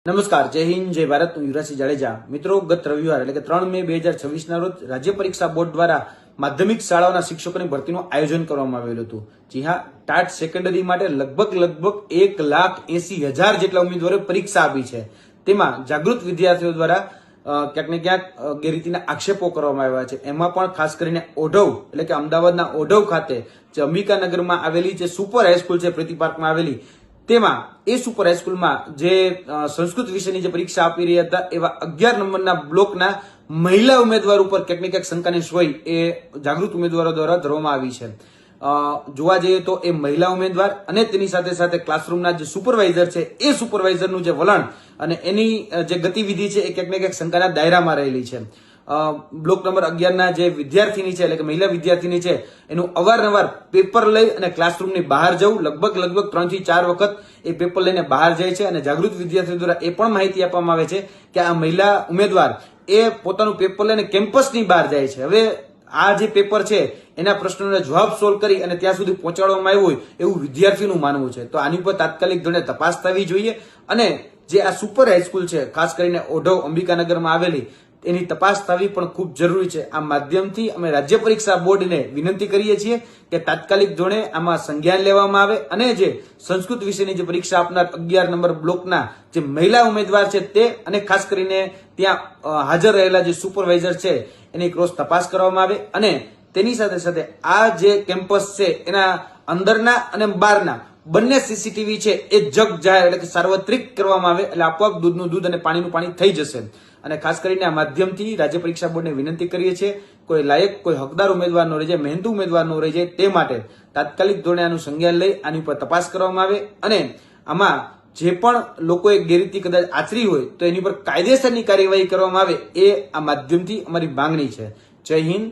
નમસ્કાર, જય હિન્દ, જય ભારત. હું યુવરાજસિંહ જાડેજા. મિત્રો, ગત રવિવાર એટલે કે 3 મે 2026 રોજ રાજ્ય પરીક્ષા બોર્ડ દ્વારા માધ્યમિક શાળાઓના શિક્ષકોની ભરતીનું આયોજન કરવામાં આવેલું હતું. જી હા, ટાટ સેકન્ડરી માટે લગભગ 1,80,000 જેટલા ઉમેદવારોએ પરીક્ષા આપી છે. તેમાં જાગૃત વિદ્યાર્થીઓ દ્વારા ક્યાંક ને ક્યાંક ગેરરીતિના આક્ષેપો કરવામાં આવ્યા છે. એમાં પણ ખાસ કરીને ઓઢવ એટલે કે અમદાવાદના ઓઢવ ખાતે જે અંબિકાનગરમાં આવેલી જે સુપર હાઈસ્કૂલ છે, પ્રીતિ પાર્કમાં આવેલી, તેમાં એ સુપર હાઈસ્કૂલમાં જે સંસ્કૃત વિષયની જે પરીક્ષા આપી રહ્યા હતા એવા 11 નંબરના બ્લોકના મહિલા ઉમેદવાર ઉપર ક્યાંક ને ક્યાંક શંકાની સોય એ જાગૃત ઉમેદવારો દ્વારા ધરવામાં આવી છે. જોવા જઈએ તો એ મહિલા ઉમેદવાર અને તેની સાથે સાથે ક્લાસરૂમના જે સુપરવાઇઝર છે એ સુપરવાઇઝરનું જે વલણ અને એની જે ગતિવિધિ છે એ ક્યાંક ને ક્યાંક શંકાના દાયરામાં રહેલી છે. બ્લોક નંબર 11 ના જે વિદ્યાર્થીની છે એટલે કે મહિલા વિદ્યાર્થીની છે એનું અવારનવાર પેપર લઈ અને ક્લાસરૂમની બહાર જવું, લગભગ 3 થી 4 વખત એ પેપર લઈને બહાર જાય છે. અને જાગૃત વિદ્યાર્થીઓ દ્વારા એ પણ માહિતી આપવામાં આવે છે કે આ મહિલા ઉમેદવાર એ પોતાનું પેપર લઈને કેમ્પસની બહાર જાય છે. હવે આ જે પેપર છે એના પ્રશ્નોના જવાબ સોલ્વ કરી અને ત્યાં સુધી પહોંચાડવામાં આવ્યું હોય એવું વિદ્યાર્થીનું માનવું છે. તો આની ઉપર તાત્કાલિક ધોરણે તપાસ થવી જોઈએ અને જે આ સુપર હાઈસ્કૂલ છે, ખાસ કરીને ઓઢવ અંબિકાનગરમાં આવેલી, એની તપાસ થવી પણ ખૂબ જરૂરી છે. આ માધ્યમથી અમે રાજ્ય પરીક્ષા બોર્ડને વિનંતી કરીએ છીએ કે તાત્કાલિક ધોરણે આમાં સંજ્ઞાન લેવામાં આવે અને જે સંસ્કૃત વિષયની જે પરીક્ષા આપનાર 11 નંબર બ્લોકના જે મહિલા ઉમેદવાર છે તે અને ખાસ કરીને ત્યાં હાજર રહેલા જે સુપરવાઇઝર છે એની ક્રોસ તપાસ કરવામાં આવે અને તેની સાથે સાથે આ જે કેમ્પસ છે એના અંદરના અને બહારના બંને સીસીટીવી છે એ જગ જાહેર એટલે કે સાર્વત્રિક કરવામાં આવે એટલે આપોઆપ દૂધનું દૂધ અને પાણીનું પાણી થઈ જશે. અને ખાસ કરીને આ માધ્યમથી રાજ્ય પરીક્ષા બોર્ડને વિનંતી કરીએ છીએ કોઈ લાયક, કોઈ હકદાર ઉમેદવાર નો રહી જાય, મહેનતુ ઉમેદવાર નો રહી જાય, તે માટે તાત્કાલિક ધોરણે આનું સંજ્ઞાન લઈ આની ઉપર તપાસ કરવામાં આવે અને આમાં જે પણ લોકોએ ગેરરીતિ કદાચ આચરી હોય તો એની પર કાયદેસરની કાર્યવાહી કરવામાં આવે એ આ માધ્યમથી અમારી માંગણી છે. જય હિન્દ.